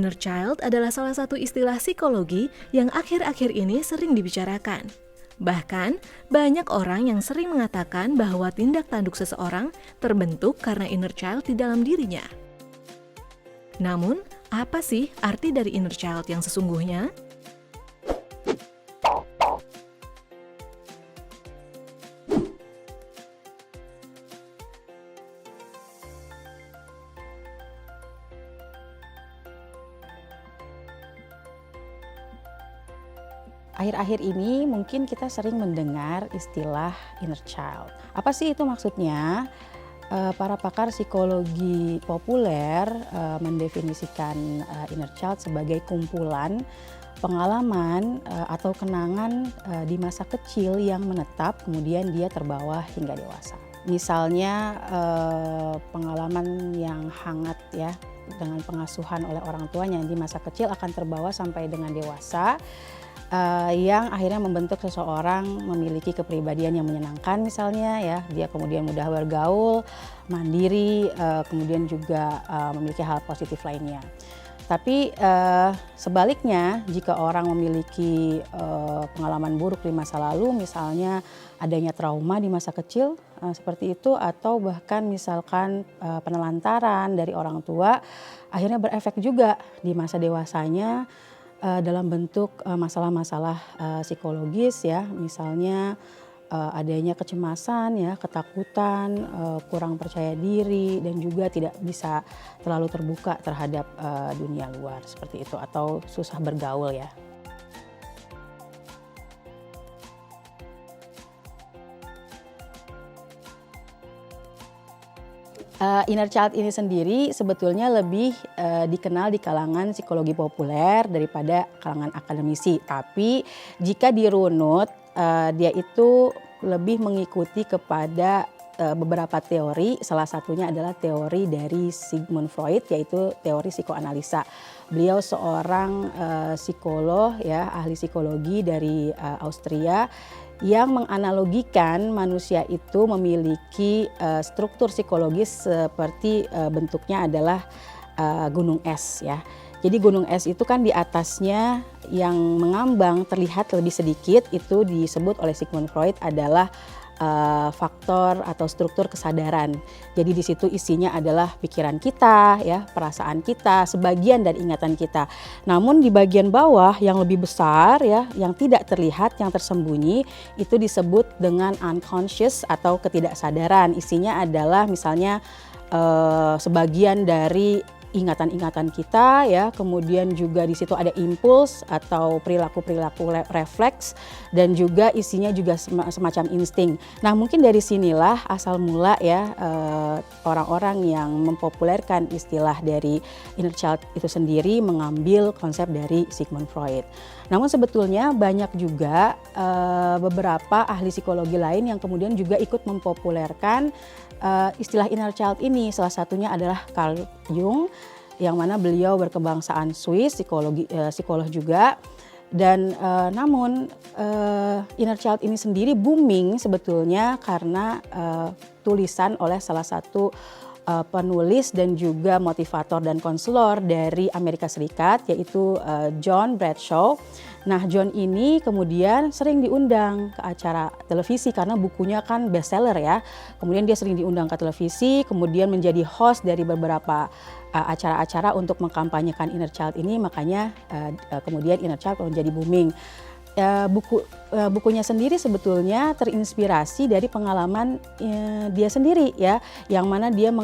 Inner child adalah salah satu istilah psikologi yang akhir-akhir ini sering dibicarakan. Bahkan, banyak orang yang sering mengatakan bahwa tindak tanduk seseorang terbentuk karena inner child di dalam dirinya. Namun, apa sih arti dari inner child yang sesungguhnya? Akhir-akhir ini mungkin kita sering mendengar istilah inner child. Apa sih itu maksudnya? Para pakar psikologi populer mendefinisikan inner child sebagai kumpulan pengalaman atau kenangan di masa kecil yang menetap kemudian dia terbawa hingga dewasa. Misalnya pengalaman yang hangat ya dengan pengasuhan oleh orang tuanya di masa kecil akan terbawa sampai dengan dewasa. Yang akhirnya membentuk seseorang memiliki kepribadian yang menyenangkan misalnya ya, dia kemudian mudah bergaul, mandiri, kemudian juga memiliki hal positif lainnya. Tapi sebaliknya jika orang memiliki pengalaman buruk di masa lalu, misalnya adanya trauma di masa kecil seperti itu, atau bahkan misalkan penelantaran dari orang tua, akhirnya berefek juga di masa dewasanya dalam bentuk masalah-masalah psikologis ya, misalnya adanya kecemasan ya, ketakutan, kurang percaya diri, dan juga tidak bisa terlalu terbuka terhadap dunia luar seperti itu, atau susah bergaul ya. Inner child ini sendiri sebetulnya lebih dikenal di kalangan psikologi populer daripada kalangan akademisi. Tapi jika dirunut, dia itu lebih mengikuti kepada beberapa teori. Salah satunya adalah teori dari Sigmund Freud, yaitu teori psikoanalisa. Beliau seorang psikolog ya, ahli psikologi dari Austria, yang menganalogikan manusia itu memiliki struktur psikologis seperti bentuknya adalah gunung es ya. Jadi gunung es itu kan di atasnya yang mengambang terlihat lebih sedikit, itu disebut oleh Sigmund Freud adalah faktor atau struktur kesadaran. Jadi di situ isinya adalah pikiran kita, ya, perasaan kita, sebagian dari ingatan kita. Namun di bagian bawah yang lebih besar, ya, yang tidak terlihat, yang tersembunyi, itu disebut dengan unconscious atau ketidaksadaran. Isinya adalah misalnya sebagian dari ingatan-ingatan kita ya, kemudian juga di situ ada impuls atau perilaku-perilaku refleks, dan juga isinya juga semacam insting. Nah, mungkin dari sinilah asal mula ya orang-orang yang mempopulerkan istilah dari inner child itu sendiri mengambil konsep dari Sigmund Freud. Namun sebetulnya banyak juga beberapa ahli psikologi lain yang kemudian juga ikut mempopulerkan istilah inner child ini. Salah satunya adalah Carl Jung, yang mana beliau berkebangsaan Swiss, psikolog juga. Dan namun inner child ini sendiri booming sebetulnya karena tulisan oleh salah satu penulis dan juga motivator dan konselor dari Amerika Serikat, yaitu John Bradshaw. Nah, John ini kemudian sering diundang ke acara televisi karena bukunya kan bestseller ya. Kemudian dia sering diundang ke televisi, kemudian menjadi host dari beberapa acara-acara untuk mengkampanyekan inner child ini, makanya kemudian inner child menjadi booming. Bukunya sendiri sebetulnya terinspirasi dari pengalaman dia sendiri ya, yang mana dia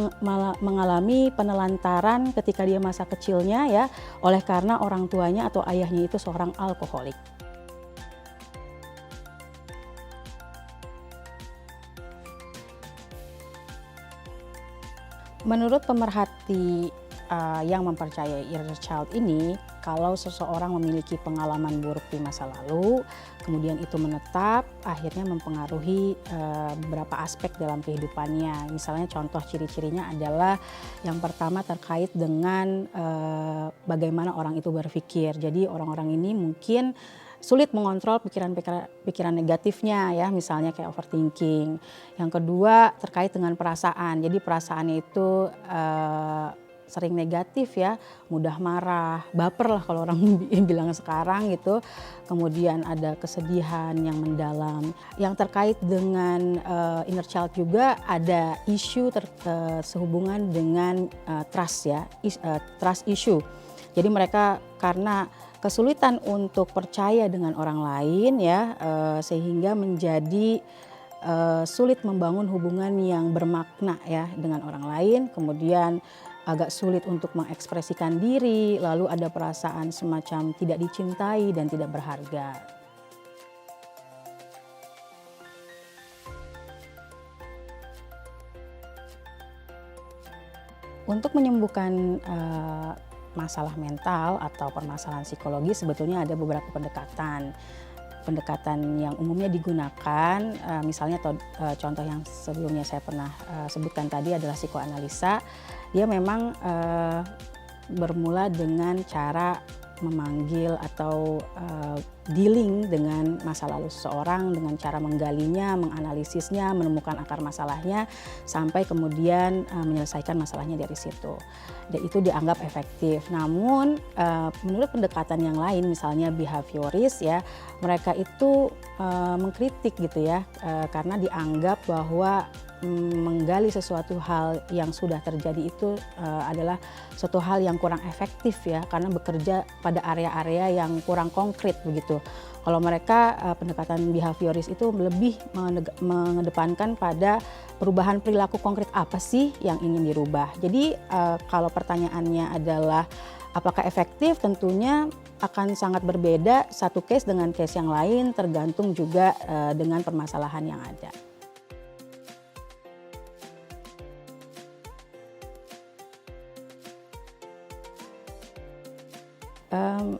mengalami penelantaran ketika dia masa kecilnya ya, oleh karena orang tuanya atau ayahnya itu seorang alkoholik. Menurut pemerhati yang mempercayai inner child ini, kalau seseorang memiliki pengalaman buruk di masa lalu, kemudian itu menetap, akhirnya mempengaruhi beberapa aspek dalam kehidupannya. Misalnya contoh ciri-cirinya adalah yang pertama terkait dengan bagaimana orang itu berpikir. Jadi orang-orang ini mungkin sulit mengontrol pikiran negatifnya ya, misalnya kayak overthinking. Yang kedua terkait dengan perasaan. Jadi perasaannya itu sering negatif ya, mudah marah, baper lah kalau orang bilang sekarang gitu. Kemudian ada kesedihan yang mendalam. Yang terkait dengan inner child juga ada isu sehubungan dengan trust ya, trust issue. Jadi mereka karena kesulitan untuk percaya dengan orang lain ya, sehingga menjadi sulit membangun hubungan yang bermakna ya dengan orang lain, kemudian agak sulit untuk mengekspresikan diri, lalu ada perasaan semacam tidak dicintai dan tidak berharga. Untuk menyembuhkan masalah mental atau permasalahan psikologi sebetulnya ada beberapa pendekatan. Pendekatan yang umumnya digunakan, misalnya contoh yang sebelumnya saya pernah sebutkan tadi adalah psikoanalisa. Dia memang bermula dengan cara memanggil atau dealing dengan masa lalu seseorang dengan cara menggalinya, menganalisisnya, menemukan akar masalahnya sampai kemudian menyelesaikan masalahnya dari situ. Dan itu dianggap efektif. Namun menurut pendekatan yang lain misalnya behavioris ya, mereka itu mengkritik gitu ya, karena dianggap bahwa menggali sesuatu hal yang sudah terjadi itu adalah suatu hal yang kurang efektif ya, karena bekerja pada area-area yang kurang konkret begitu. Kalau mereka pendekatan behavioris itu lebih mengedepankan pada perubahan perilaku konkret apa sih yang ingin dirubah. Jadi kalau pertanyaannya adalah apakah efektif, tentunya akan sangat berbeda satu case dengan case yang lain, tergantung juga dengan permasalahan yang ada.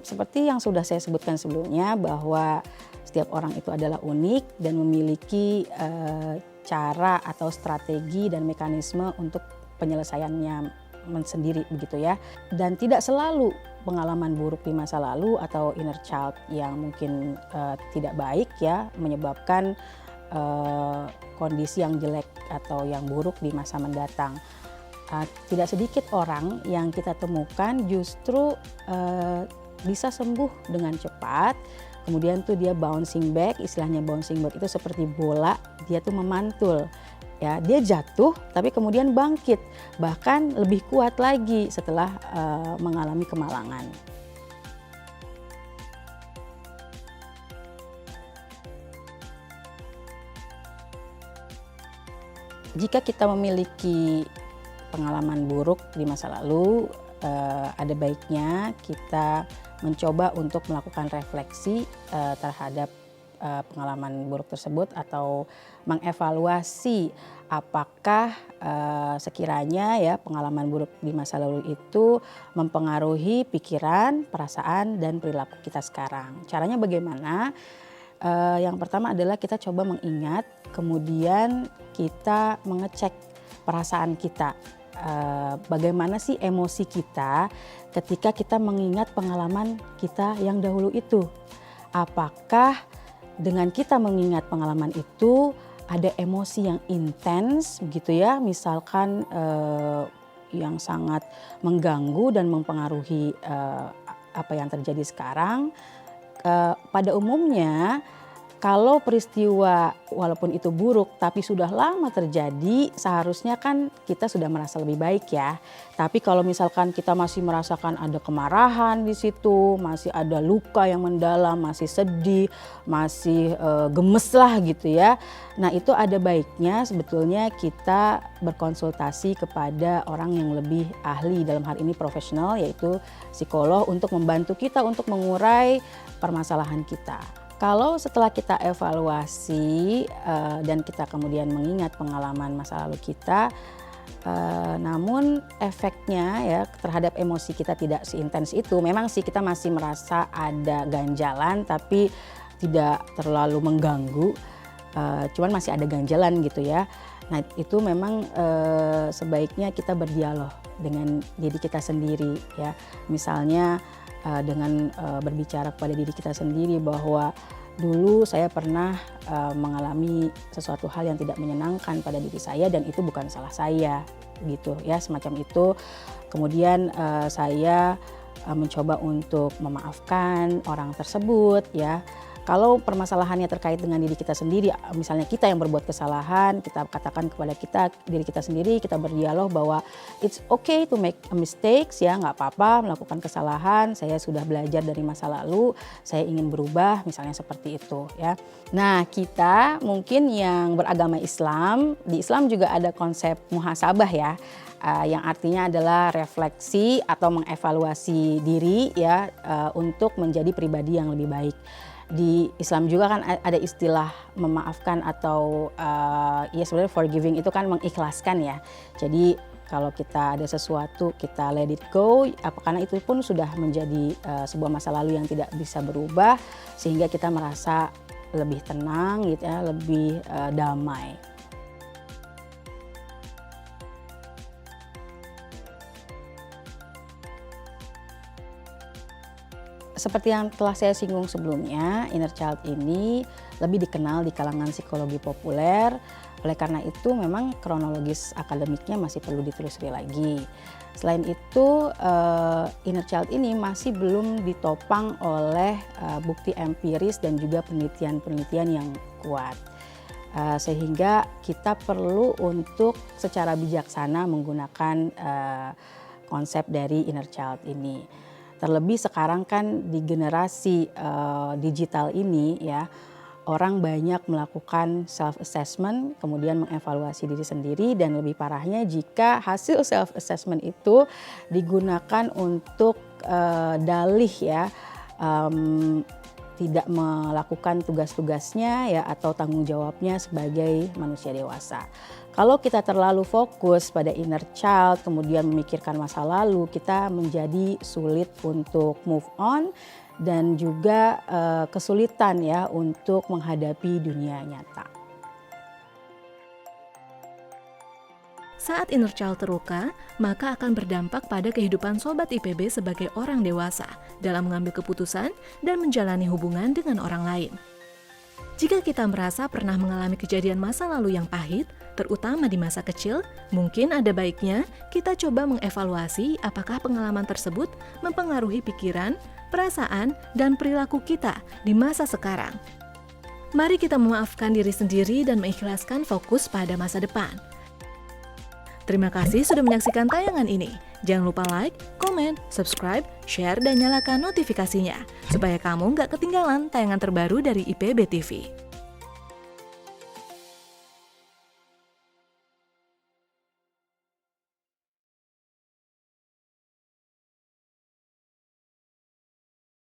Seperti yang sudah saya sebutkan sebelumnya bahwa setiap orang itu adalah unik dan memiliki cara atau strategi dan mekanisme untuk penyelesaiannya sendiri begitu ya. Dan tidak selalu pengalaman buruk di masa lalu atau inner child yang mungkin tidak baik ya menyebabkan kondisi yang jelek atau yang buruk di masa mendatang. Tidak sedikit orang yang kita temukan justru bisa sembuh dengan cepat, kemudian tuh dia bouncing back, istilahnya bouncing back itu seperti bola, dia tuh memantul. Ya, dia jatuh tapi kemudian bangkit, bahkan lebih kuat lagi setelah mengalami kemalangan. Jika kita memiliki pengalaman buruk di masa lalu, ada baiknya kita mencoba untuk melakukan refleksi terhadap pengalaman buruk tersebut atau mengevaluasi apakah sekiranya ya pengalaman buruk di masa lalu itu mempengaruhi pikiran, perasaan, dan perilaku kita sekarang. Caranya bagaimana? Yang pertama adalah kita coba mengingat, kemudian kita mengecek perasaan kita. Bagaimana sih emosi kita ketika kita mengingat pengalaman kita yang dahulu itu. Apakah dengan kita mengingat pengalaman itu ada emosi yang intens begitu ya, misalkan yang sangat mengganggu dan mempengaruhi apa yang terjadi sekarang. Pada umumnya kalau peristiwa walaupun itu buruk tapi sudah lama terjadi, seharusnya kan kita sudah merasa lebih baik ya. Tapi kalau misalkan kita masih merasakan ada kemarahan di situ, masih ada luka yang mendalam, masih sedih, masih gemes lah gitu ya. Nah itu ada baiknya sebetulnya kita berkonsultasi kepada orang yang lebih ahli, dalam hal ini profesional yaitu psikolog, untuk membantu kita untuk mengurai permasalahan kita. Kalau setelah kita evaluasi dan kita kemudian mengingat pengalaman masa lalu kita, namun efeknya ya terhadap emosi kita tidak seintens itu. Memang sih kita masih merasa ada ganjalan tapi tidak terlalu mengganggu, cuman masih ada ganjalan gitu ya. Nah itu memang sebaiknya kita berdialog dengan diri kita sendiri ya. Misalnya dengan berbicara kepada diri kita sendiri bahwa dulu saya pernah mengalami sesuatu hal yang tidak menyenangkan pada diri saya dan itu bukan salah saya gitu ya, semacam itu. Kemudian saya mencoba untuk memaafkan orang tersebut ya. Kalau permasalahannya terkait dengan diri kita sendiri, misalnya kita yang berbuat kesalahan, kita katakan kepada diri kita sendiri, kita berdialog bahwa it's okay to make a mistakes ya, nggak apa-apa melakukan kesalahan, saya sudah belajar dari masa lalu, saya ingin berubah, misalnya seperti itu ya. Nah, kita mungkin yang beragama Islam, di Islam juga ada konsep muhasabah ya. Yang artinya adalah refleksi atau mengevaluasi diri ya, untuk menjadi pribadi yang lebih baik. Di Islam juga kan ada istilah memaafkan atau ya sebenarnya forgiving itu kan mengikhlaskan ya. Jadi kalau kita ada sesuatu kita let it go, karena itu pun sudah menjadi sebuah masa lalu yang tidak bisa berubah, sehingga kita merasa lebih tenang gitu ya, lebih damai. Seperti yang telah saya singgung sebelumnya, inner child ini lebih dikenal di kalangan psikologi populer. Oleh karena itu memang kronologis akademiknya masih perlu ditelusuri lagi. Selain itu, inner child ini masih belum ditopang oleh bukti empiris dan juga penelitian-penelitian yang kuat. Sehingga kita perlu untuk secara bijaksana menggunakan konsep dari inner child ini. Terlebih sekarang kan di generasi digital ini ya, orang banyak melakukan self assessment, kemudian mengevaluasi diri sendiri, dan lebih parahnya jika hasil self assessment itu digunakan untuk dalih ya, tidak melakukan tugas-tugasnya ya atau tanggung jawabnya sebagai manusia dewasa. Kalau kita terlalu fokus pada inner child, kemudian memikirkan masa lalu, kita menjadi sulit untuk move on dan juga kesulitan ya untuk menghadapi dunia nyata. Saat inner child terluka, maka akan berdampak pada kehidupan sobat IPB sebagai orang dewasa dalam mengambil keputusan dan menjalani hubungan dengan orang lain. Jika kita merasa pernah mengalami kejadian masa lalu yang pahit, terutama di masa kecil, mungkin ada baiknya kita coba mengevaluasi apakah pengalaman tersebut mempengaruhi pikiran, perasaan, dan perilaku kita di masa sekarang. Mari kita memaafkan diri sendiri dan mengikhlaskan fokus pada masa depan. Terima kasih sudah menyaksikan tayangan ini. Jangan lupa like, komen, subscribe, share, dan nyalakan notifikasinya supaya kamu nggak ketinggalan tayangan terbaru dari IPB TV.